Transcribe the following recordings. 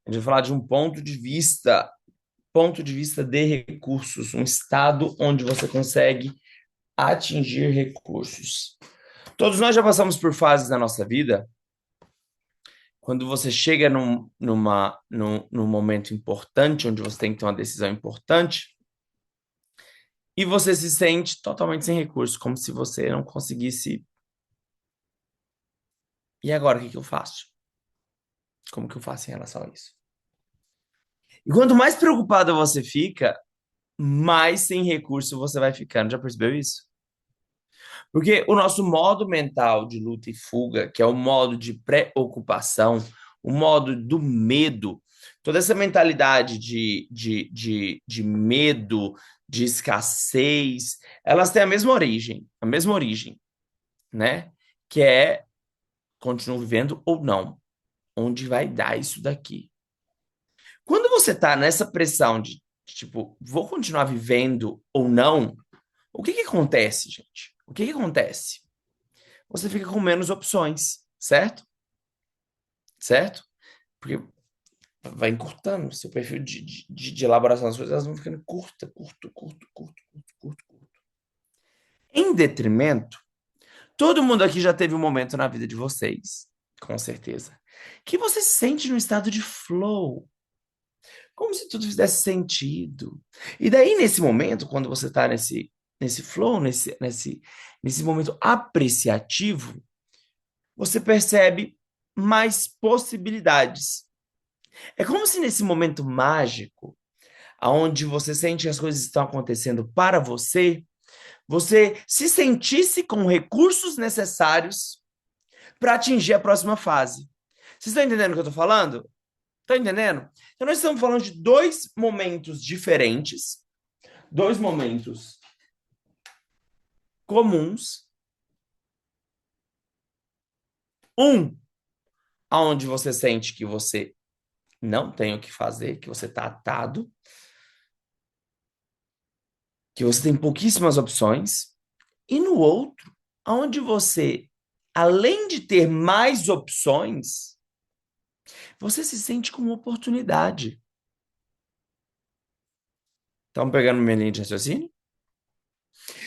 A gente vai falar de um ponto de vista de recursos, um estado onde você consegue atingir recursos. Todos nós já passamos por fases da nossa vida, quando você chega num momento importante, onde você tem que ter uma decisão importante, e você se sente totalmente sem recursos, como se você não conseguisse. E agora, o que que eu faço? Como que eu faço em relação a isso? E quanto mais preocupado você fica, mais sem recurso você vai ficando. Já percebeu isso? Porque o nosso modo mental de luta e fuga, que é o modo de preocupação, o modo do medo, toda essa mentalidade de medo, de escassez, elas têm a mesma origem, né? Que é continuo vivendo ou não? Onde vai dar isso daqui? Quando você tá nessa pressão de, tipo, vou continuar vivendo ou não, o que que acontece, gente? O que que acontece? Você fica com menos opções, certo? Certo? Porque vai encurtando o seu perfil de elaboração das coisas, elas vão ficando curto. Em detrimento, todo mundo aqui já teve um momento na vida de vocês, com certeza, que você se sente no estado de flow, como se tudo fizesse sentido. E daí, nesse momento, quando você está nesse flow, nesse momento apreciativo, você percebe mais possibilidades. É como se nesse momento mágico, onde você sente que as coisas estão acontecendo para você, você se sentisse com recursos necessários para atingir a próxima fase. Vocês estão entendendo o que eu estou falando? Estão entendendo? Então, nós estamos falando de dois momentos diferentes, dois momentos comuns. Um, onde você sente que você não tem o que fazer, que você está atado, que você tem pouquíssimas opções. E no outro, onde você, além de ter mais opções, você se sente com uma oportunidade. Estão pegando minha linha de raciocínio?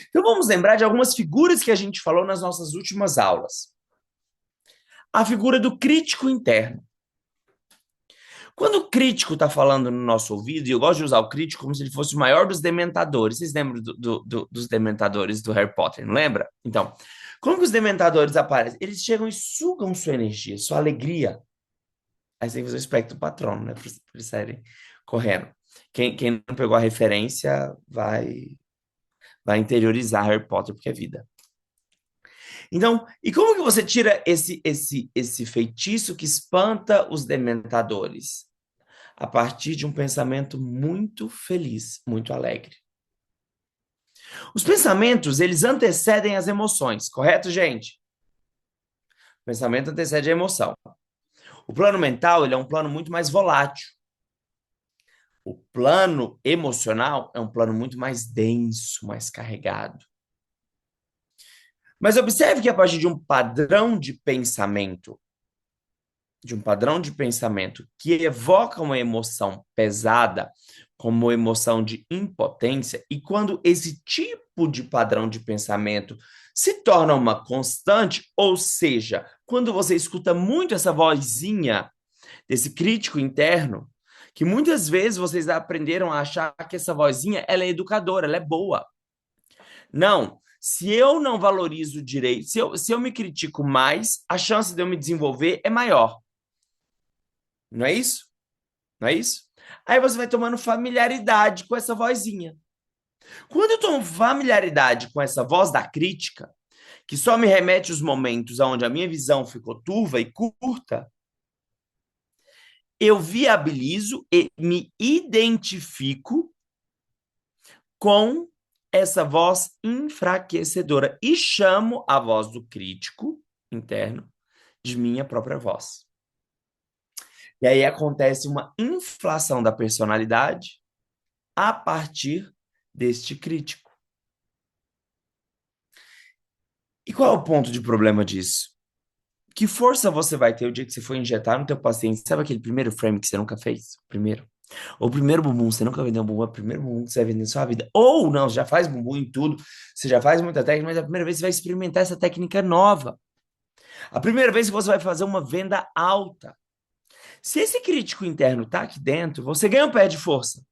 Então vamos lembrar de algumas figuras que a gente falou nas nossas últimas aulas. A figura do crítico interno. Quando o crítico está falando no nosso ouvido, e eu gosto de usar o crítico como se ele fosse o maior dos dementadores. Vocês lembram dos dementadores do Harry Potter, não lembra? Então, como que os dementadores aparecem? Eles chegam e sugam sua energia, sua alegria. Aí você tem que fazer o espectro patrono, né? Para eles saírem correndo. Quem não pegou a referência vai interiorizar Harry Potter, porque é vida. Então, e como que você tira esse feitiço que espanta os dementadores? A partir de um pensamento muito feliz, muito alegre. Os pensamentos, eles antecedem as emoções, correto, gente? O pensamento antecede a emoção. O plano mental, ele é um plano muito mais volátil. O plano emocional é um plano muito mais denso, mais carregado. Mas observe que a partir de um padrão de pensamento que evoca uma emoção pesada, como emoção de impotência, e quando esse tipo de padrão de pensamento se torna uma constante, ou seja, quando você escuta muito essa vozinha desse crítico interno, que muitas vezes vocês aprenderam a achar que essa vozinha ela é educadora, ela é boa. Não, se eu não valorizo direito, se eu me critico mais, a chance de eu me desenvolver é maior. Não é isso? Não é isso? Aí você vai tomando familiaridade com essa vozinha. Quando eu tomo familiaridade com essa voz da crítica, que só me remete aos momentos onde a minha visão ficou turva e curta, eu viabilizo e me identifico com essa voz enfraquecedora e chamo a voz do crítico interno de minha própria voz. E aí acontece uma inflação da personalidade a partir deste crítico. E qual é o ponto de problema disso? Que força você vai ter o dia que você for injetar no teu paciente? Sabe aquele primeiro frame que você nunca fez? O primeiro. Ou o primeiro bumbum, você nunca vendeu um bumbum, é o primeiro bumbum que você vai vender na sua vida. Ou não, você já faz bumbum em tudo, você já faz muita técnica, mas é a primeira vez que você vai experimentar essa técnica nova. A primeira vez que você vai fazer uma venda alta. Se esse crítico interno tá aqui dentro, você ganha um pé de força.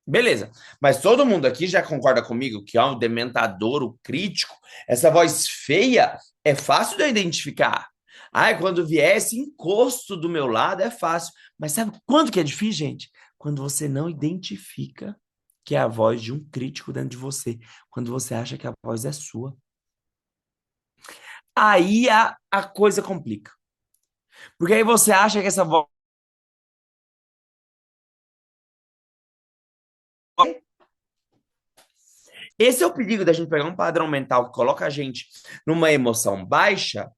Beleza, mas todo mundo aqui já concorda comigo que ó, o dementador, o crítico, essa voz feia é fácil de eu identificar. Ai, quando vier esse encosto do meu lado é fácil. Mas sabe quando que é difícil, gente? Quando você não identifica que é a voz de um crítico dentro de você. Quando você acha que a voz é sua. Aí a coisa complica. Porque aí você acha que essa voz. Esse é o perigo da gente pegar um padrão mental que coloca a gente numa emoção baixa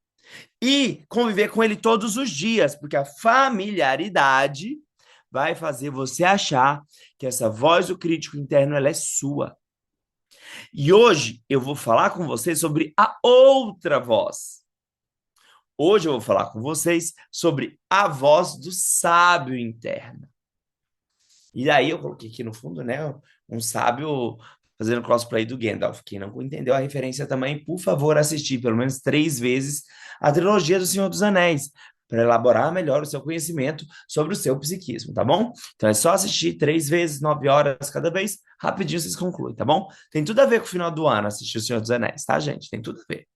e conviver com ele todos os dias, porque a familiaridade vai fazer você achar que essa voz do crítico interno ela é sua. E hoje eu vou falar com vocês sobre a outra voz. Hoje eu vou falar com vocês sobre a voz do sábio interno. E aí eu coloquei aqui no fundo, né, um sábio fazendo cosplay do Gandalf. Quem não entendeu a referência também, por favor, assistir pelo menos 3 vezes a trilogia do Senhor dos Anéis, para elaborar melhor o seu conhecimento sobre o seu psiquismo, tá bom? Então é só assistir 3 vezes, 9 horas cada vez, rapidinho vocês concluem, tá bom? Tem tudo a ver com o final do ano assistir o Senhor dos Anéis, tá, gente? Tem tudo a ver.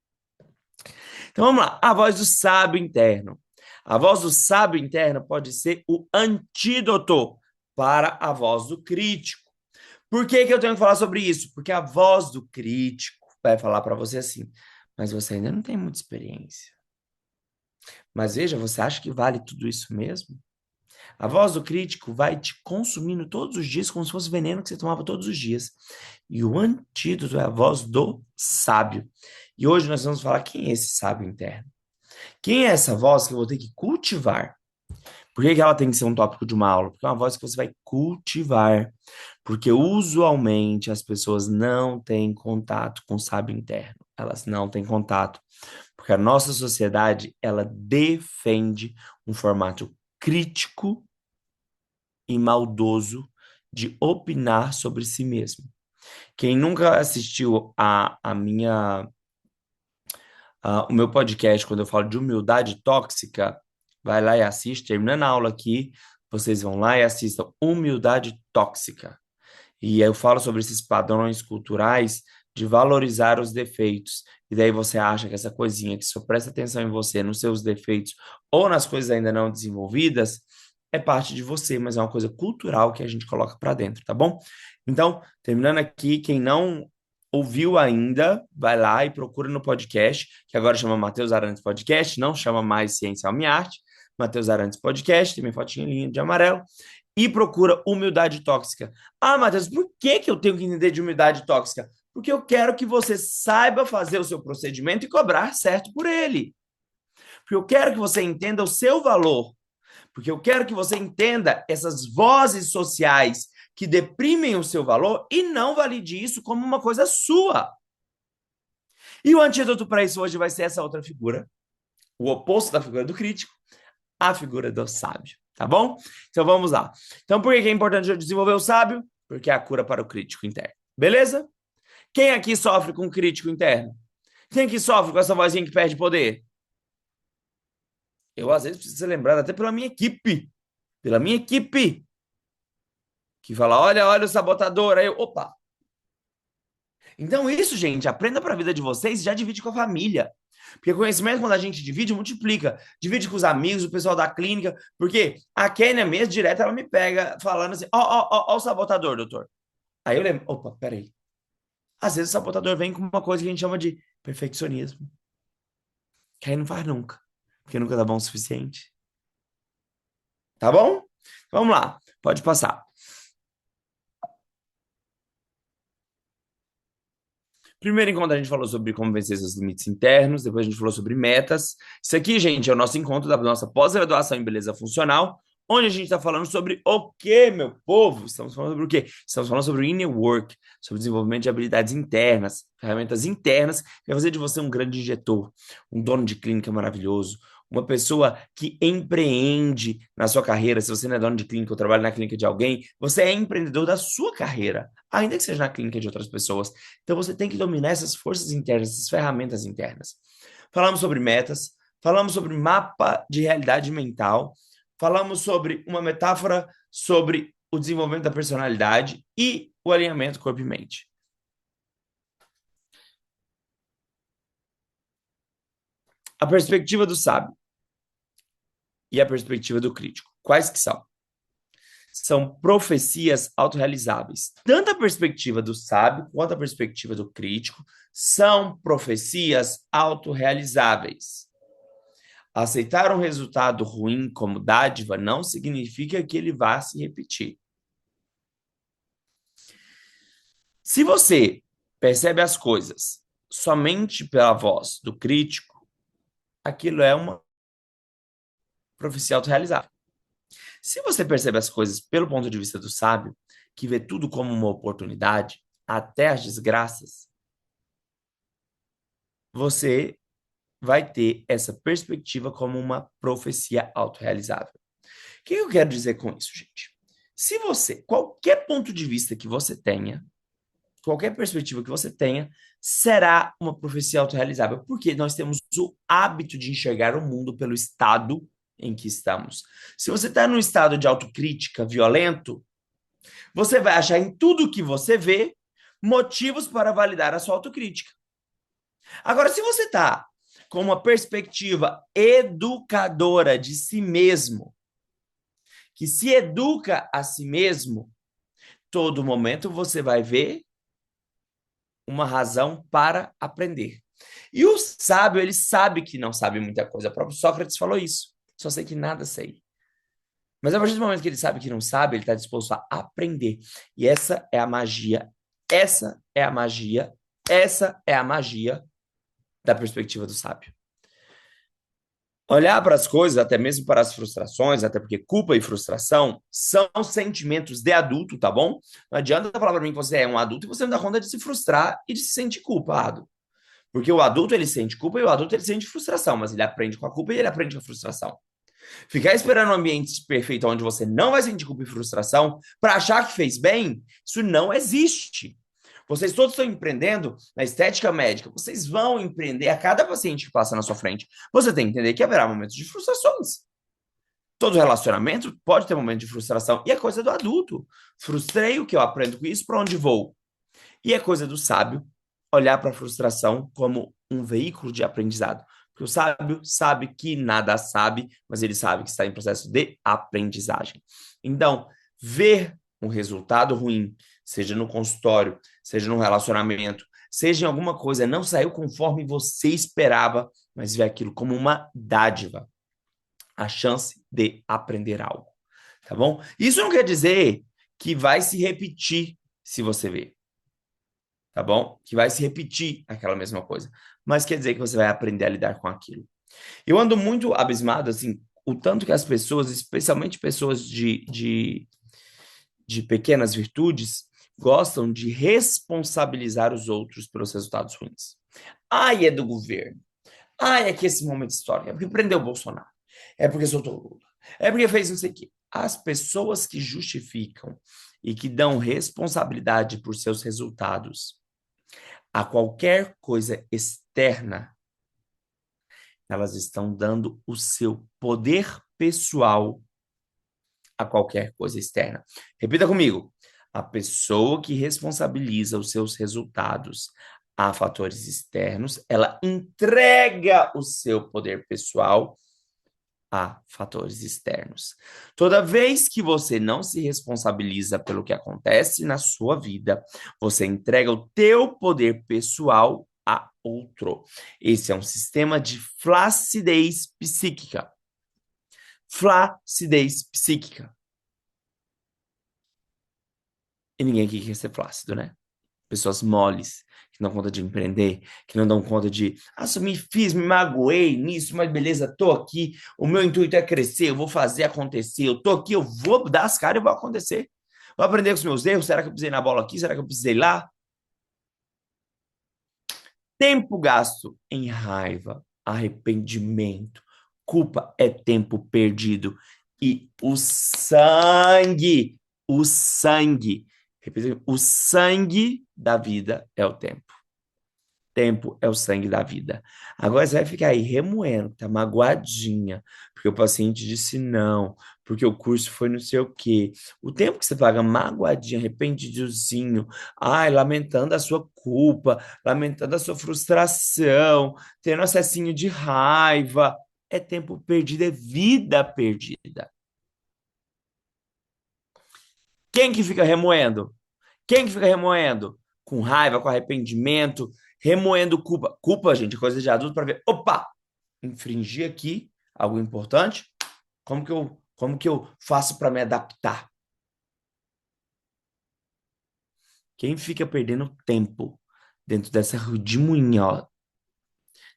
Então vamos lá, a voz do sábio interno. A voz do sábio interno pode ser o antídoto para a voz do crítico. Por que que eu tenho que falar sobre isso? Porque a voz do crítico vai falar para você assim, mas você ainda não tem muita experiência. Mas veja, você acha que vale tudo isso mesmo? A voz do crítico vai te consumindo todos os dias como se fosse veneno que você tomava todos os dias. E o antídoto é a voz do sábio. E hoje nós vamos falar quem é esse sábio interno. Quem é essa voz que eu vou ter que cultivar? Por que que ela tem que ser um tópico de uma aula? Porque é uma voz que você vai cultivar. Porque usualmente as pessoas não têm contato com o sábio interno. Elas não têm contato. Porque a nossa sociedade, ela defende um formato crítico e maldoso de opinar sobre si mesmo. Quem nunca assistiu o meu podcast, quando eu falo de humildade tóxica, vai lá e assiste. Terminando a aula aqui, vocês vão lá e assistam Humildade Tóxica. E aí eu falo sobre esses padrões culturais de valorizar os defeitos. E daí você acha que essa coisinha que só presta atenção em você, nos seus defeitos ou nas coisas ainda não desenvolvidas, é parte de você, mas é uma coisa cultural que a gente coloca para dentro, tá bom? Então, terminando aqui, quem não ouviu ainda, vai lá e procura no podcast, que agora chama Matheus Arantes Podcast, não chama mais Ciência Alma e Arte, Matheus Arantes Podcast, tem minha fotinha em linha de amarelo, e procura humildade tóxica. Ah, Matheus, por que que eu tenho que entender de humildade tóxica? Porque eu quero que você saiba fazer o seu procedimento e cobrar certo por ele. Porque eu quero que você entenda o seu valor. Porque eu quero que você entenda essas vozes sociais que deprimem o seu valor e não valide isso como uma coisa sua. E o antídoto para isso hoje vai ser essa outra figura, o oposto da figura do crítico, a figura do sábio, tá bom? Então vamos lá. Então por que é importante eu desenvolver o sábio? Porque é a cura para o crítico interno. Beleza? Quem aqui sofre com o crítico interno? Quem aqui sofre com essa vozinha que perde poder? Eu às vezes preciso ser lembrado até pela minha equipe, que fala, olha, olha o sabotador, aí eu, opa. Então isso, gente, aprenda para a vida de vocês e já divide com a família. Porque conhecimento, quando a gente divide, multiplica. Divide com os amigos, o pessoal da clínica. Porque a Kênia mesmo, direto, ela me pega falando assim: ó, o sabotador, doutor. Aí eu lembro: opa, peraí. Às vezes o sabotador vem com uma coisa que a gente chama de perfeccionismo. Que aí não faz nunca. Porque nunca dá bom o suficiente. Tá bom? Vamos lá, pode passar. Primeiro encontro a gente falou sobre como vencer seus limites internos, depois a gente falou sobre metas. Isso aqui, gente, é o nosso encontro da nossa pós-graduação em beleza funcional, Onde a gente está falando sobre o quê, meu povo? Estamos falando sobre o quê? Estamos falando sobre o inner work, sobre desenvolvimento de habilidades internas, ferramentas internas, que vai fazer de você um grande injetor, um dono de clínica maravilhoso, uma pessoa que empreende na sua carreira. Se você não é dono de clínica ou trabalha na clínica de alguém, você é empreendedor da sua carreira, ainda que seja na clínica de outras pessoas. Então você tem que dominar essas forças internas, essas ferramentas internas. Falamos sobre metas, falamos sobre mapa de realidade mental, falamos sobre uma metáfora sobre o desenvolvimento da personalidade e o alinhamento corpo e mente. A perspectiva do sábio e a perspectiva do crítico. Quais que são? São profecias autorrealizáveis. Tanto a perspectiva do sábio quanto a perspectiva do crítico são profecias autorrealizáveis. Aceitar um resultado ruim como dádiva não significa que ele vá se repetir. Se você percebe as coisas somente pela voz do crítico, aquilo é uma profecia autorrealizável. Se você percebe as coisas pelo ponto de vista do sábio, que vê tudo como uma oportunidade, até as desgraças, você vai ter essa perspectiva como uma profecia autorrealizável. O que eu quero dizer com isso, gente? Se você, qualquer ponto de vista que você tenha, qualquer perspectiva que você tenha, será uma profecia autorrealizável, porque nós temos o hábito de enxergar o mundo pelo estado em que estamos. Se você está num estado de autocrítica violento, você vai achar em tudo que você vê motivos para validar a sua autocrítica. Agora, se você está com uma perspectiva educadora de si mesmo, que se educa a si mesmo, todo momento você vai ver uma razão para aprender. E o sábio, ele sabe que não sabe muita coisa. O próprio Sócrates falou isso. Só sei que nada sei. Mas a partir do momento que ele sabe que não sabe, ele está disposto a aprender. E essa é a magia. Essa é a magia. Essa é a magia da perspectiva do sábio. Olhar para as coisas, até mesmo para as frustrações, até porque culpa e frustração são sentimentos de adulto, tá bom? Não adianta falar para mim que você é um adulto e você não dá conta de se frustrar e de se sentir culpado. Porque o adulto, ele sente culpa e o adulto, ele sente frustração, mas ele aprende com a culpa e ele aprende com a frustração. Ficar esperando um ambiente perfeito onde você não vai sentir culpa e frustração para achar que fez bem, isso não existe. Vocês todos estão empreendendo na estética médica, vocês vão empreender a cada paciente que passa na sua frente. Você tem que entender que haverá momentos de frustrações. Todo relacionamento pode ter momentos de frustração. E é coisa do adulto. Frustrei o que eu aprendo com isso, para onde vou? E é coisa do sábio olhar para a frustração como um veículo de aprendizado. Porque o sábio sabe que nada sabe, mas ele sabe que está em processo de aprendizagem. Então, ver um resultado ruim, seja no consultório, seja no relacionamento, seja em alguma coisa, não saiu conforme você esperava, mas ver aquilo como uma dádiva, a chance de aprender algo, tá bom? Isso não quer dizer que vai se repetir se você ver, tá bom? Que vai se repetir aquela mesma coisa, mas quer dizer que você vai aprender a lidar com aquilo. Eu ando muito abismado, assim, o tanto que as pessoas, especialmente pessoas de pequenas virtudes, gostam de responsabilizar os outros pelos resultados ruins. Ai, é do governo. Ai, é que esse momento histórico. É porque prendeu o Bolsonaro. É porque soltou o Lula. É porque fez não sei o quê. As pessoas que justificam e que dão responsabilidade por seus resultados a qualquer coisa externa, elas estão dando o seu poder pessoal a qualquer coisa externa. Repita comigo. A pessoa que responsabiliza os seus resultados a fatores externos, ela entrega o seu poder pessoal a fatores externos. Toda vez que você não se responsabiliza pelo que acontece na sua vida, você entrega o teu poder pessoal a outro. Esse é um sistema de flacidez psíquica. Flacidez psíquica. E ninguém aqui quer ser flácido, né? Pessoas moles, que não dão conta de empreender, que não dão conta de assumir, fiz, me magoei nisso, mas beleza, tô aqui, o meu intuito é crescer, eu vou fazer acontecer, eu tô aqui, eu vou dar as caras e vai acontecer. Vou aprender com os meus erros, será que eu pisei na bola aqui, será que eu pisei lá? Tempo gasto em raiva, arrependimento, culpa é tempo perdido. E repito, o sangue da vida é o tempo. Tempo é o sangue da vida. Agora você vai ficar aí remoendo, tá magoadinha, porque o paciente disse não, porque o curso foi não sei o quê. O tempo que você paga magoadinha, arrependidozinho, ai, lamentando a sua culpa, lamentando a sua frustração, tendo acessinho de raiva, é tempo perdido, é vida perdida. Quem que fica remoendo? Quem que fica remoendo? Com raiva, com arrependimento, remoendo culpa. Culpa, gente, é coisa de adulto para ver. Opa! Infringi aqui algo importante. Como que eu faço para me adaptar? Quem fica perdendo tempo dentro dessa redemoinho,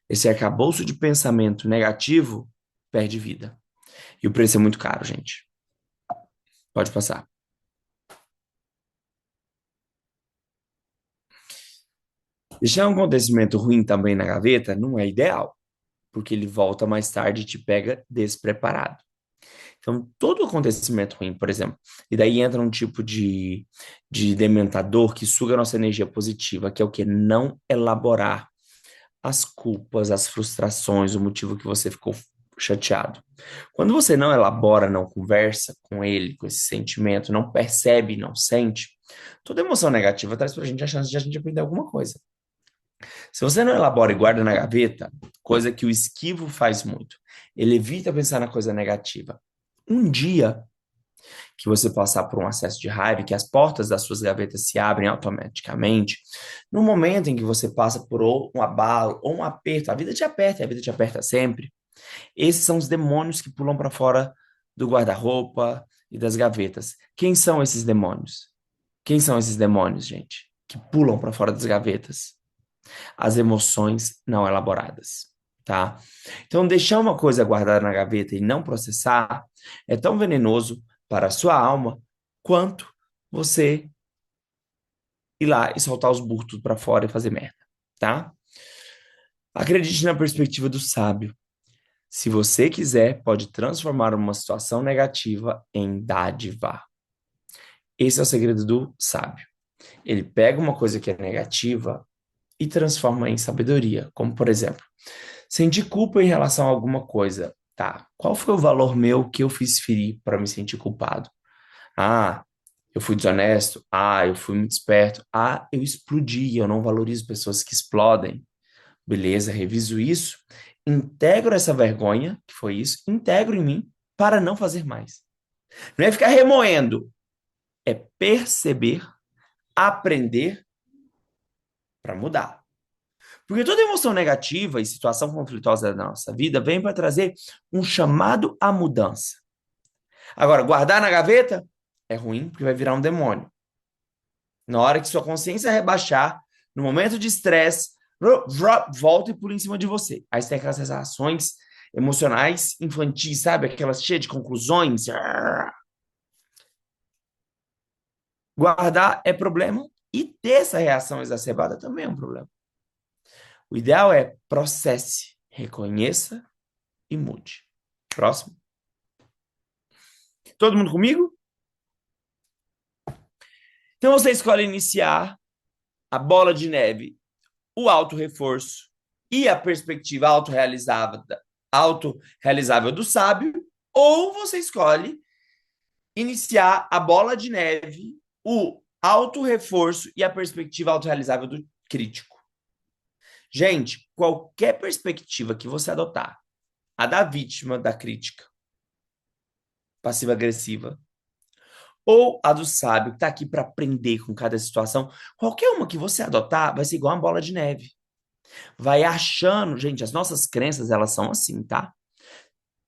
esse arcabouço de pensamento negativo, perde vida. E o preço é muito caro, gente. Pode passar. Deixar um acontecimento ruim também na gaveta não é ideal, porque ele volta mais tarde e te pega despreparado. Então, todo acontecimento ruim, por exemplo, e daí entra um tipo de dementador que suga a nossa energia positiva, que é o que? Não elaborar as culpas, as frustrações, o motivo que você ficou chateado. Quando você não elabora, não conversa com ele, com esse sentimento, não percebe, não sente, toda emoção negativa traz pra gente a chance de a gente aprender alguma coisa. Se você não elabora e guarda na gaveta, coisa que o esquivo faz muito, ele evita pensar na coisa negativa. Um dia que você passar por um acesso de raiva, que as portas das suas gavetas se abrem automaticamente, no momento em que você passa por um abalo ou um aperto, a vida te aperta, e a vida te aperta sempre. Esses são os demônios que pulam para fora do guarda-roupa e das gavetas. Quem são esses demônios? Quem são esses demônios, gente? Que pulam para fora das gavetas? As emoções não elaboradas, tá? Então, deixar uma coisa guardada na gaveta e não processar é tão venenoso para a sua alma quanto você ir lá e soltar os burros tudo para fora e fazer merda, tá? Acredite na perspectiva do sábio. Se você quiser, pode transformar uma situação negativa em dádiva. Esse é o segredo do sábio. Ele pega uma coisa que é negativa e transforma em sabedoria. Como, por exemplo, sentir culpa em relação a alguma coisa. Tá, qual foi o valor meu que eu fiz ferir para me sentir culpado? Ah, eu fui desonesto. Ah, eu fui muito esperto. Ah, eu explodi. Eu não valorizo pessoas que explodem. Beleza, reviso isso. Integro essa vergonha, que foi isso, integro em mim para não fazer mais. Não é ficar remoendo, é perceber, aprender para mudar. Porque toda emoção negativa e situação conflituosa da nossa vida vem para trazer um chamado à mudança. Agora, guardar na gaveta é ruim porque vai virar um demônio. Na hora que sua consciência rebaixar, no momento de estresse, volta e pula em cima de você. Aí você tem aquelas reações emocionais infantis, sabe? Aquelas cheias de conclusões. Guardar é problema e ter essa reação exacerbada também é um problema. O ideal é processe, reconheça e mude. Próximo. Todo mundo comigo? Então você escolhe iniciar a bola de neve, o auto-reforço e a perspectiva autorrealizável do sábio, ou você escolhe iniciar a bola de neve, o auto-reforço e a perspectiva autorrealizável do crítico. Gente, qualquer perspectiva que você adotar, a da vítima da crítica passiva-agressiva, ou a do sábio, que está aqui para aprender com cada situação, qualquer uma que você adotar vai ser igual uma bola de neve. Vai achando, gente, as nossas crenças, elas são assim, tá?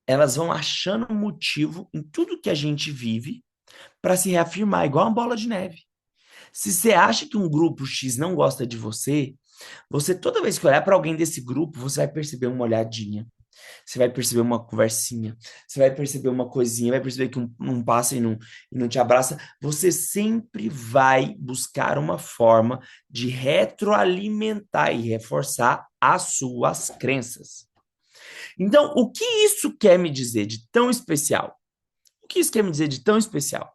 Elas vão achando um motivo em tudo que a gente vive para se reafirmar, igual uma bola de neve. Se você acha que um grupo X não gosta de você, você toda vez que olhar para alguém desse grupo, você vai perceber uma olhadinha. Você vai perceber uma conversinha, você vai perceber uma coisinha, vai perceber que um passa e não te abraça. Você sempre vai buscar uma forma de retroalimentar e reforçar as suas crenças. Então, o que isso quer me dizer de tão especial? O que isso quer me dizer de tão especial?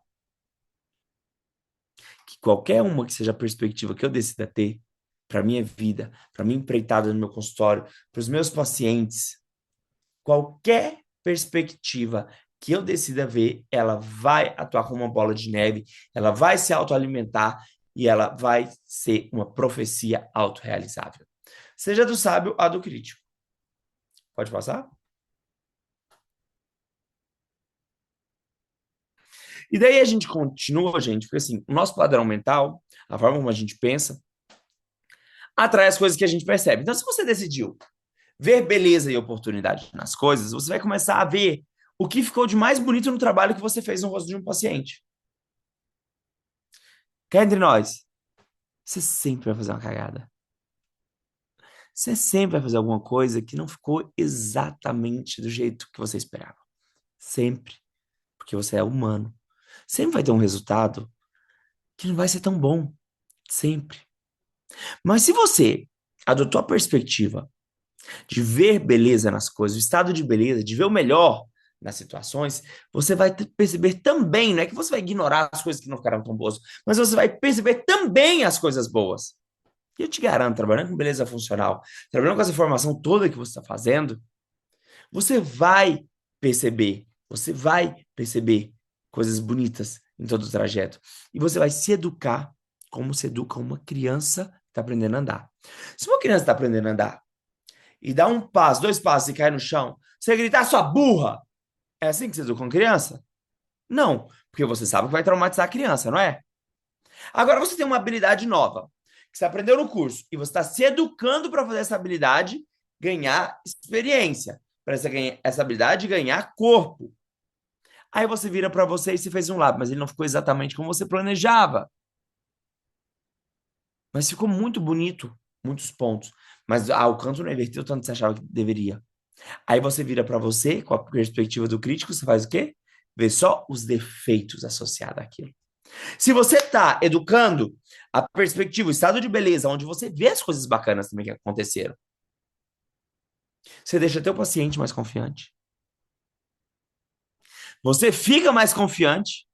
Que qualquer uma que seja a perspectiva que eu decida ter para minha vida, para minha empreitada no meu consultório, para os meus pacientes, qualquer perspectiva que eu decida ver, ela vai atuar como uma bola de neve, ela vai se autoalimentar e ela vai ser uma profecia autorrealizável. Seja do sábio a do crítico. Pode passar? E daí a gente continua, gente, porque assim, o nosso padrão mental, a forma como a gente pensa, atrai as coisas que a gente percebe. Então, se você decidiu ver beleza e oportunidade nas coisas, você vai começar a ver o que ficou de mais bonito no trabalho que você fez no rosto de um paciente. Cá entre nós, você sempre vai fazer uma cagada. Você sempre vai fazer alguma coisa que não ficou exatamente do jeito que você esperava. Sempre. Porque você é humano. Sempre vai ter um resultado que não vai ser tão bom. Sempre. Mas se você adotou a perspectiva de ver beleza nas coisas, o estado de beleza, de ver o melhor nas situações, você vai perceber também, não é que você vai ignorar as coisas que não ficaram tão boas, mas você vai perceber também as coisas boas. E eu te garanto, trabalhando com beleza funcional, trabalhando com essa informação toda que você está fazendo, você vai perceber coisas bonitas em todo o trajeto. E você vai se educar como se educa uma criança que está aprendendo a andar. Se uma criança está aprendendo a andar e dá um passo, dois passos e cai no chão, você gritar sua burra, é assim que você educa uma criança? Não, porque você sabe que vai traumatizar a criança, não é? Agora você tem uma habilidade nova, que você aprendeu no curso, e você está se educando para fazer essa habilidade ganhar experiência, para essa habilidade ganhar corpo. Aí você vira para você e você fez um lábio, mas ele não ficou exatamente como você planejava. Mas ficou muito bonito, muitos pontos. Mas o canto não inverteu tanto que você achava que deveria. Aí você vira para você, com a perspectiva do crítico, você faz o quê? Vê só os defeitos associados àquilo. Se você está educando a perspectiva, o estado de beleza, onde você vê as coisas bacanas também que aconteceram, você deixa teu paciente mais confiante. Você fica mais confiante,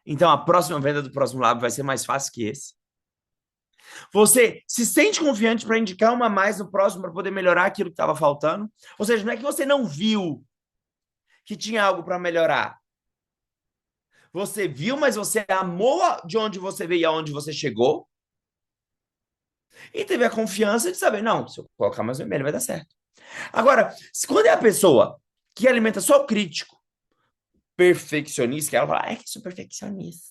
então a próxima venda do próximo lábio vai ser mais fácil que esse. Você se sente confiante para indicar uma a mais no próximo para poder melhorar aquilo que estava faltando. Ou seja, não é que você não viu que tinha algo para melhorar. Você viu, mas você amou de onde você veio e aonde você chegou. E teve a confiança de saber, não, se eu colocar mais vermelho vai dar certo. Agora, quando é a pessoa que alimenta só o crítico, perfeccionista, que ela fala, ai, que sou perfeccionista.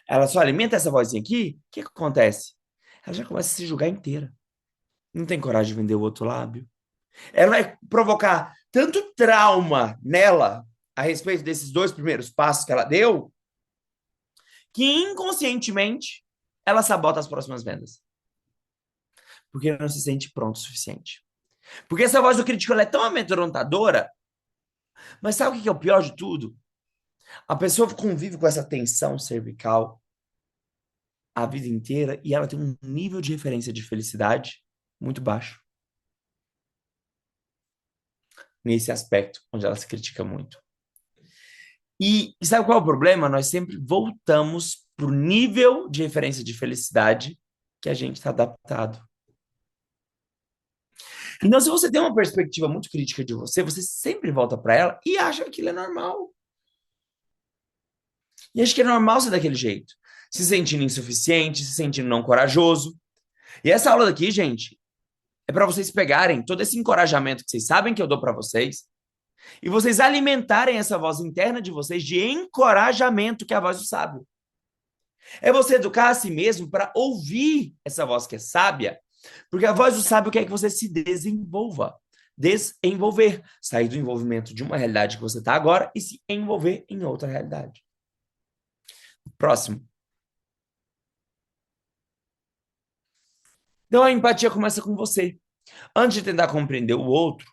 Ela só alimenta essa vozinha aqui, o que acontece? Ela já começa a se julgar inteira. Não tem coragem de vender o outro lábio. Ela vai provocar tanto trauma nela a respeito desses dois primeiros passos que ela deu, que inconscientemente ela sabota as próximas vendas. Porque não se sente pronto o suficiente. Porque essa voz do crítico ela é tão amedrontadora, mas sabe o que é o pior de tudo? A pessoa convive com essa tensão cervical a vida inteira e ela tem um nível de referência de felicidade muito baixo nesse aspecto onde ela se critica muito. E sabe qual é o problema? Nós sempre voltamos para o nível de referência de felicidade que a gente está adaptado. Então, se você tem uma perspectiva muito crítica de você, você sempre volta para ela e acha que aquilo é normal. E acha que é normal ser daquele jeito. Se sentindo insuficiente, se sentindo não corajoso. E essa aula daqui, gente, é para vocês pegarem todo esse encorajamento que vocês sabem que eu dou para vocês e vocês alimentarem essa voz interna de vocês de encorajamento, que é a voz do sábio. É você educar a si mesmo para ouvir essa voz que é sábia, porque a voz do sábio quer que você se desenvolva. Desenvolver. Sair do envolvimento de uma realidade que você está agora e se envolver em outra realidade. Próximo. Então a empatia começa com você. Antes de tentar compreender o outro,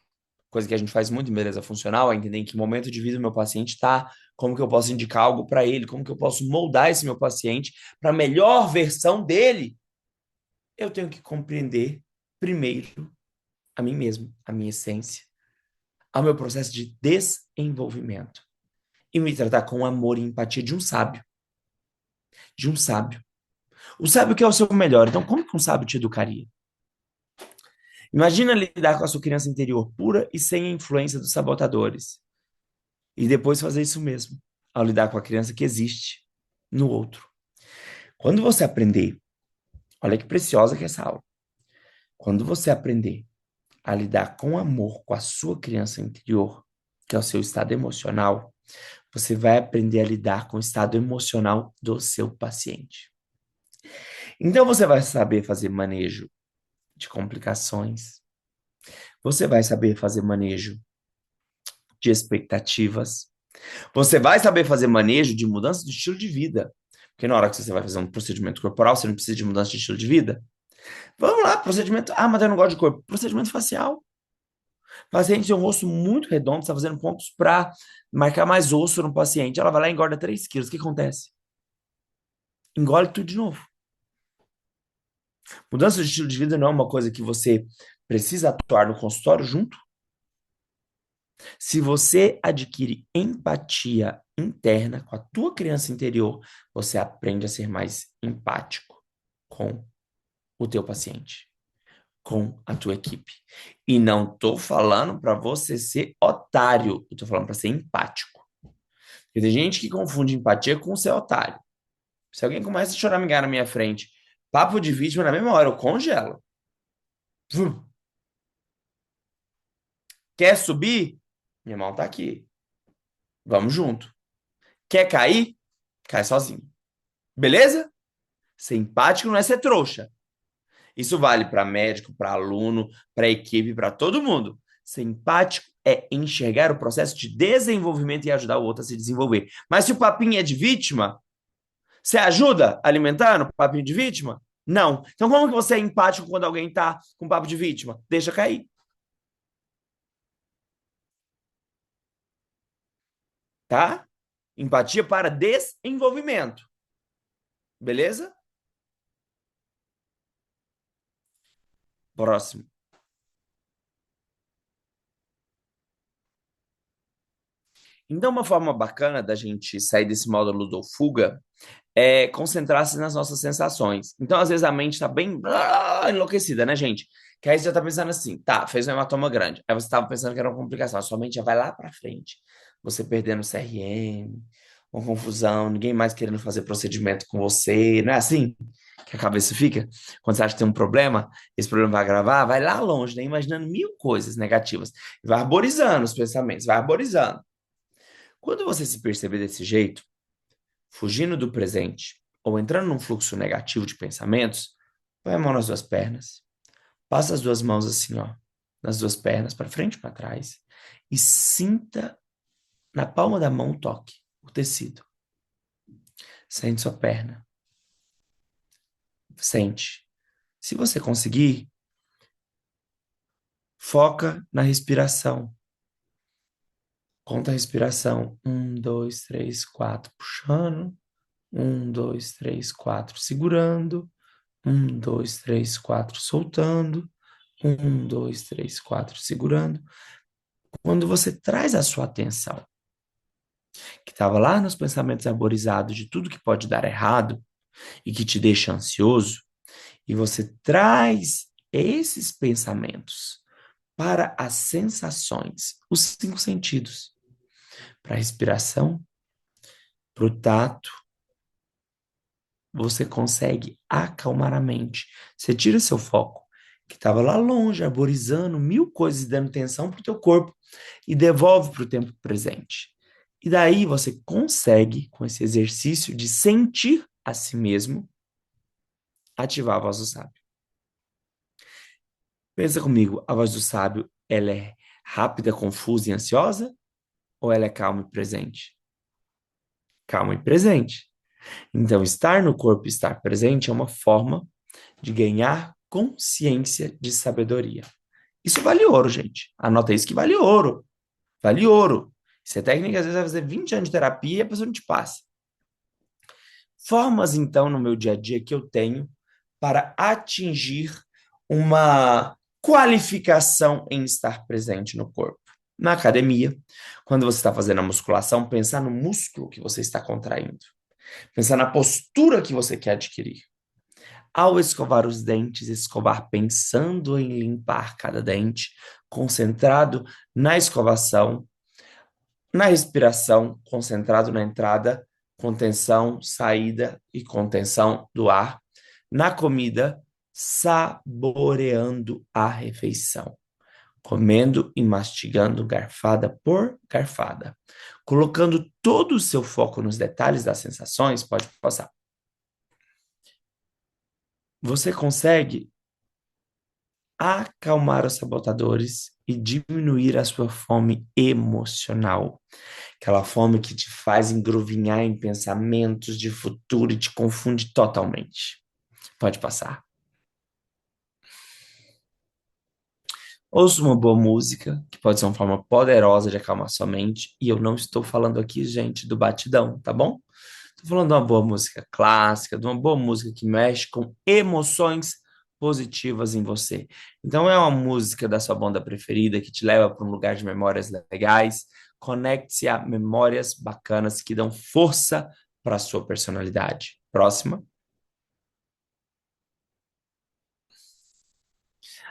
coisa que a gente faz muito em beleza funcional, é entender em que momento de vida o meu paciente está, como que eu posso indicar algo para ele, como que eu posso moldar esse meu paciente para a melhor versão dele. Eu tenho que compreender primeiro a mim mesmo, a minha essência, ao meu processo de desenvolvimento e me tratar com amor e empatia de um sábio, de um sábio. O sábio que é o seu melhor. Então, como que um sábio te educaria? Imagina lidar com a sua criança interior pura e sem a influência dos sabotadores. E depois fazer isso mesmo, ao lidar com a criança que existe no outro. Quando você aprender, olha que preciosa que é essa aula. Quando você aprender a lidar com amor com a sua criança interior, que é o seu estado emocional, você vai aprender a lidar com o estado emocional do seu paciente. Então você vai saber fazer manejo de complicações, você vai saber fazer manejo de expectativas, você vai saber fazer manejo de mudança de estilo de vida. Porque na hora que você vai fazer um procedimento corporal, você não precisa de mudança de estilo de vida. Vamos lá, procedimento. Ah, mas eu não gosto de corpo. Procedimento facial. O paciente tem um rosto muito redondo, está fazendo pontos para marcar mais osso no paciente. Ela vai lá e engorda 3 quilos. O que acontece? Engole tudo de novo. Mudança de estilo de vida não é uma coisa que você precisa atuar no consultório junto. Se você adquire empatia interna com a tua criança interior, você aprende a ser mais empático com o teu paciente, com a tua equipe. E não tô falando para você ser otário, eu tô falando para ser empático. Porque tem gente que confunde empatia com ser otário. Se alguém começa a choramingar na minha frente, papo de vítima na mesma hora, eu congelo. Quer subir? Minha mão tá aqui. Vamos junto. Quer cair? Cai sozinho. Beleza? Ser empático não é ser trouxa. Isso vale para médico, para aluno, para equipe, para todo mundo. Ser empático é enxergar o processo de desenvolvimento e ajudar o outro a se desenvolver. Mas se o papinho é de vítima, você ajuda alimentando o papinho de vítima? Não. Então como que você é empático quando alguém está com papo de vítima? Deixa cair. Tá? Empatia para desenvolvimento. Beleza? Próximo. Então, uma forma bacana da gente sair desse modo ludo-fuga é concentrar-se nas nossas sensações. Então, às vezes, a mente está bem enlouquecida, né, gente? Que aí você já tá pensando assim, tá, fez um hematoma grande. Aí você estava pensando que era uma complicação. A sua mente já vai lá para frente. Você perdendo o CRM, uma confusão, ninguém mais querendo fazer procedimento com você. Não é assim que a cabeça fica? Quando você acha que tem um problema, esse problema vai agravar, vai lá longe, né? Imaginando mil coisas negativas. Vai arborizando os pensamentos, vai arborizando. Quando você se perceber desse jeito, fugindo do presente ou entrando num fluxo negativo de pensamentos, põe a mão nas duas pernas, passa as duas mãos assim, ó, nas duas pernas, para frente e para trás, e sinta na palma da mão o toque, o tecido. Sente sua perna. Sente. Se você conseguir, foca na respiração. Conta a respiração. 1, 2, 3, 4. Puxando. 1, 2, 3, 4. Segurando. 1, 2, 3, 4, soltando. 1, 2, 3, 4, segurando. Quando você traz a sua atenção, que estava lá nos pensamentos arborizados de tudo que pode dar errado e que te deixa ansioso, e você traz esses pensamentos para as sensações, os 5 sentidos, para a respiração, para o tato, você consegue acalmar a mente. Você tira seu foco, que estava lá longe, arborizando mil coisas e dando tensão para o teu corpo, e devolve para o tempo presente. E daí você consegue, com esse exercício de sentir a si mesmo, ativar a voz do sábio. Pensa comigo, a voz do sábio, ela é rápida, confusa e ansiosa? Ou ela é calma e presente? Calma e presente. Então, estar no corpo e estar presente é uma forma de ganhar consciência de sabedoria. Isso vale ouro, gente. Anota isso que vale ouro. Vale ouro. Isso é técnica, às vezes vai fazer 20 anos de terapia e a pessoa não te passa. Formas, então, no meu dia a dia que eu tenho para atingir uma qualificação em estar presente no corpo. Na academia, quando você está fazendo a musculação, pensar no músculo que você está contraindo. Pensar na postura que você quer adquirir. Ao escovar os dentes, escovar pensando em limpar cada dente, concentrado na escovação, na respiração, concentrado na entrada, contenção, saída e contenção do ar. Na comida, saboreando a refeição. Comendo e mastigando garfada por garfada. Colocando todo o seu foco nos detalhes das sensações, pode passar. Você consegue acalmar os sabotadores e diminuir a sua fome emocional. Aquela fome que te faz engruvinhar em pensamentos de futuro e te confunde totalmente. Pode passar. Ouça uma boa música, que pode ser uma forma poderosa de acalmar sua mente. E eu não estou falando aqui, gente, do batidão, tá bom? Estou falando de uma boa música clássica, de uma boa música que mexe com emoções positivas em você. Então, é uma música da sua banda preferida que te leva para um lugar de memórias legais. Conecte-se a memórias bacanas que dão força para a sua personalidade. Próxima.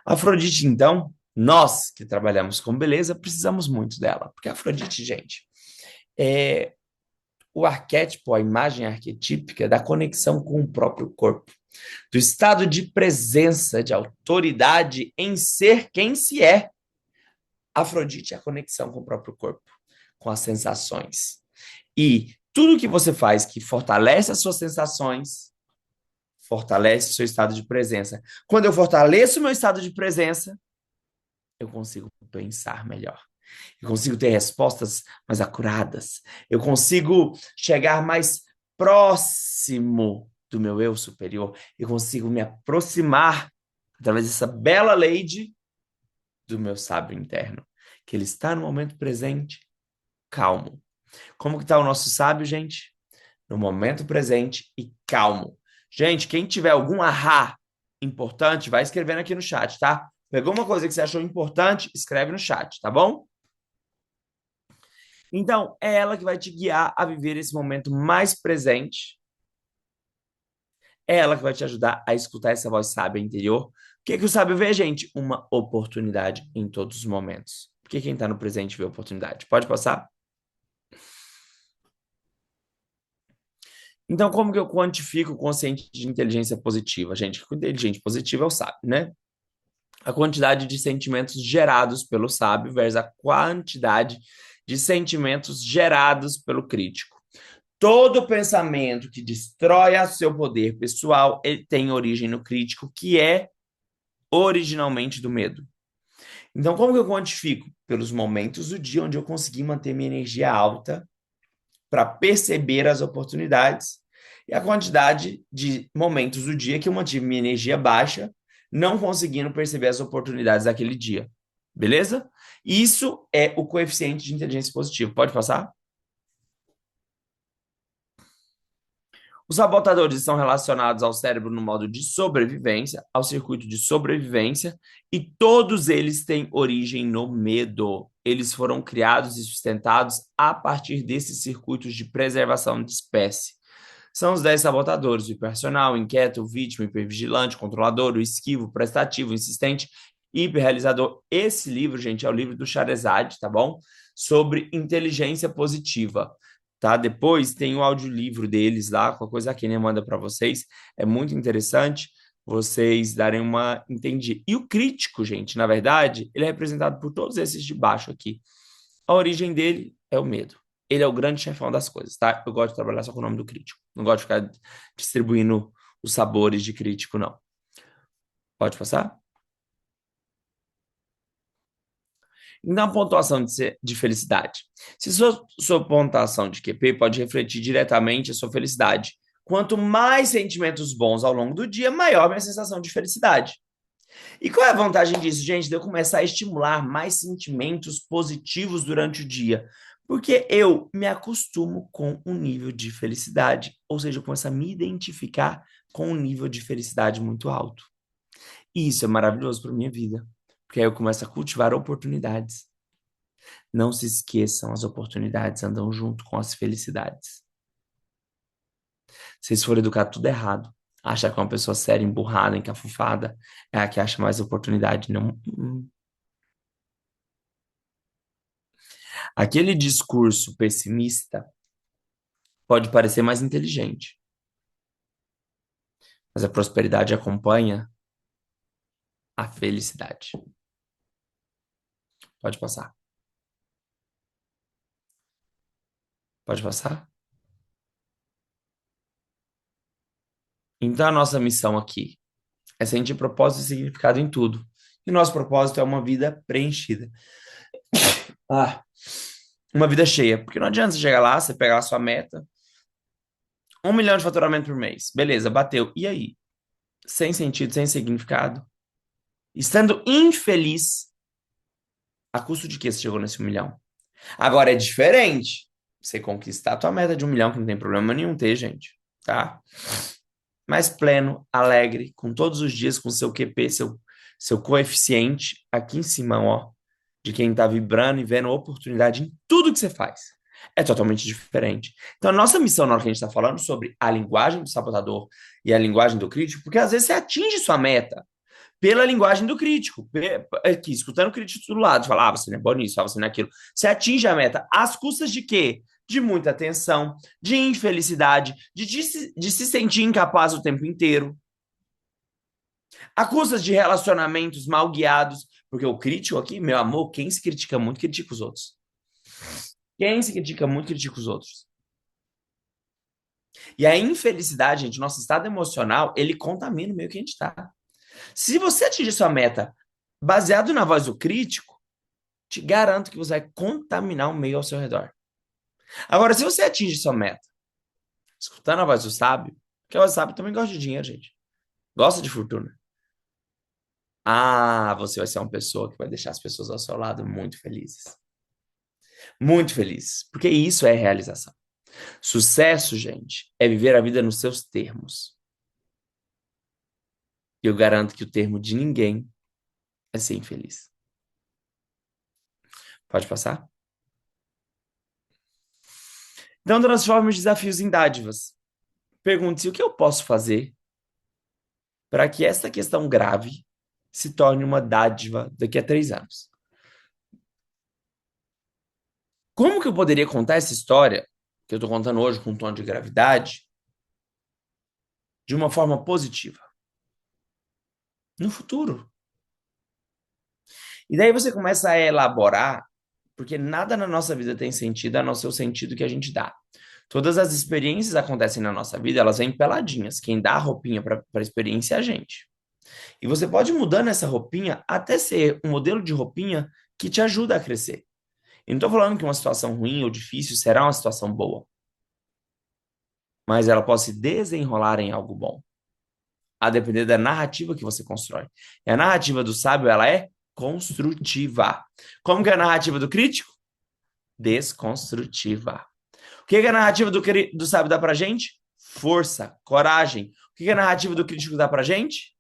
Afrodite, então, nós que trabalhamos com beleza, precisamos muito dela. Porque a Afrodite, gente, é o arquétipo, a imagem arquetípica da conexão com o próprio corpo, do estado de presença, de autoridade em ser quem se é. Afrodite é a conexão com o próprio corpo, com as sensações. E tudo que você faz que fortalece as suas sensações, fortalece o seu estado de presença. Quando eu fortaleço o meu estado de presença, eu consigo pensar melhor. Eu consigo ter respostas mais acuradas. Eu consigo chegar mais próximo do meu eu superior. Eu consigo me aproximar, através dessa bela lei do meu sábio interno, que ele está no momento presente, calmo. Como que está o nosso sábio, gente? No momento presente e calmo. Gente, quem tiver algum ahá importante, vai escrevendo aqui no chat, tá? Pegou uma coisa que você achou importante, escreve no chat, tá bom? Então, é ela que vai te guiar a viver esse momento mais presente. É ela que vai te ajudar a escutar essa voz sábia interior. O que que o sábio vê, gente? Uma oportunidade em todos os momentos. Porque quem está no presente vê oportunidade. Pode passar? Então, como que eu quantifico o consciente de inteligência positiva? Gente, o inteligente positivo é o sábio, né? A quantidade de sentimentos gerados pelo sábio versus a quantidade de sentimentos gerados pelo crítico. Todo pensamento que destrói o seu poder pessoal, ele tem origem no crítico, que é originalmente do medo. Então, como que eu quantifico? Pelos momentos do dia onde eu consegui manter minha energia alta para perceber as oportunidades e a quantidade de momentos do dia que eu mantive minha energia baixa, não conseguindo perceber as oportunidades daquele dia. Beleza? Isso é o coeficiente de inteligência positiva. Pode passar? Os sabotadores estão relacionados ao cérebro no modo de sobrevivência, ao circuito de sobrevivência, e todos eles têm origem no medo. Eles foram criados e sustentados a partir desses circuitos de preservação de espécie. São os 10 sabotadores: o hiperracional, o inquieto, o vítima, o hipervigilante, o controlador, o esquivo, o prestativo, o insistente, hiperrealizador. Esse livro, gente, é o livro do Charizard, tá bom? Sobre inteligência positiva. Tá? Depois tem o audiolivro deles lá, com a coisa que nem manda para vocês. É muito interessante vocês darem uma entendida. E o crítico, gente, na verdade, ele é representado por todos esses de baixo aqui. A origem dele é o medo. Ele é o grande chefão das coisas, tá? Eu gosto de trabalhar só com o nome do crítico. Não gosto de ficar distribuindo os sabores de crítico, não. Pode passar? Na pontuação de felicidade. Se sua pontuação de QP pode refletir diretamente a sua felicidade. Quanto mais sentimentos bons ao longo do dia, maior minha sensação de felicidade. E qual é a vantagem disso, gente? De eu começar a estimular mais sentimentos positivos durante o dia. Porque eu me acostumo com um nível de felicidade. Ou seja, eu começo a me identificar com um nível de felicidade muito alto. E isso é maravilhoso para minha vida. Porque aí eu começo a cultivar oportunidades. Não se esqueçam, as oportunidades andam junto com as felicidades. Se vocês forem educar tudo errado, achar que uma pessoa séria, emburrada, encafufada, é a que acha mais oportunidade. Não. Aquele discurso pessimista pode parecer mais inteligente, mas a prosperidade acompanha a felicidade. Pode passar. Pode passar. Então, a nossa missão aqui é sentir propósito e significado em tudo. E nosso propósito é uma vida preenchida. Ah, uma vida cheia. Porque não adianta você chegar lá, você pegar a sua meta, 1 milhão de faturamento por mês. Beleza, bateu. E aí? Sem sentido, sem significado. Estando infeliz, a custo de que você chegou nesse 1 milhão? Agora é diferente você conquistar a tua meta de 1 milhão, que não tem problema nenhum ter, gente, tá? Mais pleno, alegre, com todos os dias, com seu QP, seu coeficiente aqui em cima, ó, de quem tá vibrando e vendo oportunidade em tudo que você faz. É totalmente diferente. Então, a nossa missão na hora que a gente está falando sobre a linguagem do sabotador e a linguagem do crítico, porque às vezes você atinge sua meta pela linguagem do crítico. Aqui, escutando o crítico do lado, fala, você não é bom nisso, você não é aquilo. Você atinge a meta às custas de quê? De muita tensão, de infelicidade, de se sentir incapaz o tempo inteiro. A custas de relacionamentos mal guiados, porque o crítico aqui, meu amor, quem se critica muito, critica os outros. Quem se critica muito, critica os outros. E a infelicidade, gente, nosso estado emocional, ele contamina o meio que a gente está. Se você atingir sua meta baseado na voz do crítico, te garanto que você vai contaminar o meio ao seu redor. Agora, se você atinge sua meta, escutando a voz do sábio, porque a voz do sábio também gosta de dinheiro, gente. Gosta de fortuna. Ah, você vai ser uma pessoa que vai deixar as pessoas ao seu lado muito felizes. Muito felizes. Porque isso é realização. Sucesso, gente, é viver a vida nos seus termos. E eu garanto que o termo de ninguém é ser infeliz. Pode passar? Então, transforme os desafios em dádivas. Pergunte-se o que eu posso fazer para que esta questão grave se torne uma dádiva daqui a 3 anos. Como que eu poderia contar essa história, que eu estou contando hoje com um tom de gravidade, de uma forma positiva? No futuro. E daí você começa a elaborar, porque nada na nossa vida tem sentido a não ser o sentido que a gente dá. Todas as experiências acontecem na nossa vida, elas vêm peladinhas. Quem dá a roupinha para a experiência é a gente. E você pode ir mudando essa roupinha até ser um modelo de roupinha que te ajuda a crescer. Eu não estou falando que uma situação ruim ou difícil será uma situação boa, mas ela pode se desenrolar em algo bom, a depender da narrativa que você constrói. E a narrativa do sábio, ela é construtiva. Como que é a narrativa do crítico? Desconstrutiva. O que que a narrativa do sábio dá pra gente? Força, coragem. O que que a narrativa do crítico dá pra gente?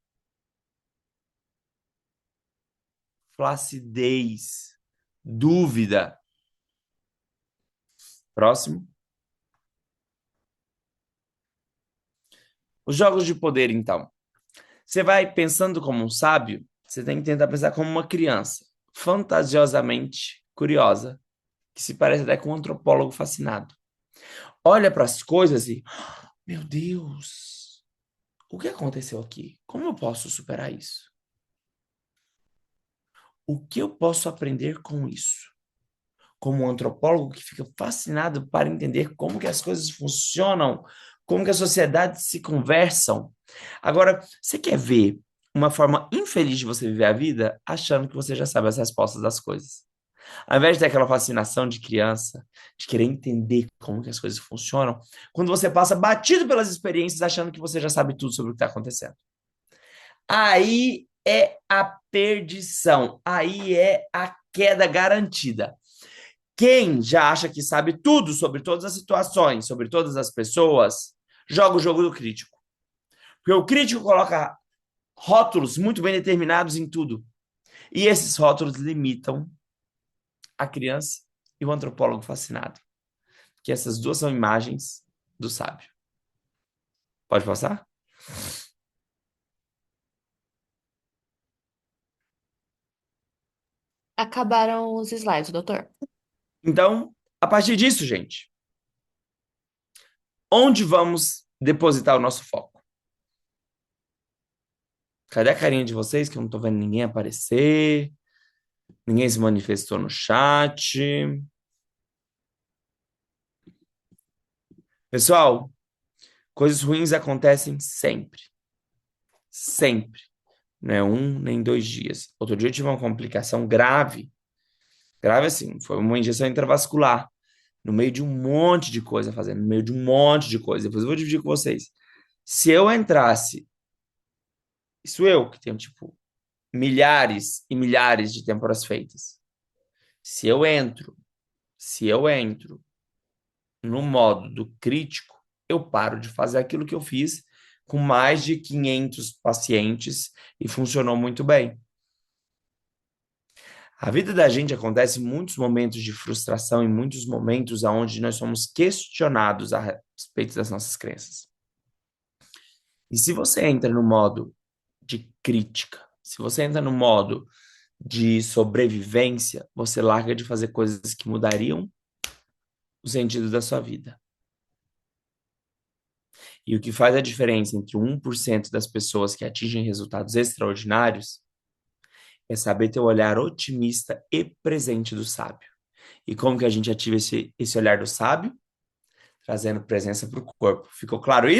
Flacidez, dúvida. Próximo. Os jogos de poder, então. Você vai pensando como um sábio, você tem que tentar pensar como uma criança, fantasiosamente curiosa, que se parece até com um antropólogo fascinado. Olha para as coisas e, meu Deus, o que aconteceu aqui? Como eu posso superar isso? O que eu posso aprender com isso? Como um antropólogo que fica fascinado para entender como que as coisas funcionam, como que as sociedades se conversam. Agora, você quer ver uma forma infeliz de você viver a vida achando que você já sabe as respostas das coisas? Ao invés de ter aquela fascinação de criança, de querer entender como que as coisas funcionam, quando você passa batido pelas experiências achando que você já sabe tudo sobre o que está acontecendo. Aí é a perdição. Aí é a queda garantida. Quem já acha que sabe tudo sobre todas as situações, sobre todas as pessoas, joga o jogo do crítico. Porque o crítico coloca rótulos muito bem determinados em tudo. E esses rótulos limitam a criança e o antropólogo fascinado. Que essas duas são imagens do sábio. Pode passar? Acabaram os slides, doutor. Então, a partir disso, gente, onde vamos depositar o nosso foco? Cadê a carinha de vocês que eu não tô vendo ninguém aparecer? Ninguém se manifestou no chat. Pessoal, coisas ruins acontecem sempre. Sempre. Não é um nem 2 dias. Outro dia eu tive uma complicação grave. Grave assim, foi uma injeção intravascular. No meio de um monte de coisa fazendo, no meio de um monte de coisa. Depois eu vou dividir com vocês. Se eu entrasse, isso eu, que tenho, tipo, milhares e milhares de temporas feitas. Se eu entro, se eu entro no modo do crítico, eu paro de fazer aquilo que eu fiz com mais de 500 pacientes e funcionou muito bem. A vida da gente acontece em muitos momentos de frustração, em muitos momentos onde nós somos questionados a respeito das nossas crenças. E se você entra no modo de crítica, se você entra no modo de sobrevivência, você larga de fazer coisas que mudariam o sentido da sua vida. E o que faz a diferença entre o 1% das pessoas que atingem resultados extraordinários é saber ter o olhar otimista e presente do sábio. E como que a gente ativa esse olhar do sábio? Trazendo presença para o corpo. Ficou claro isso?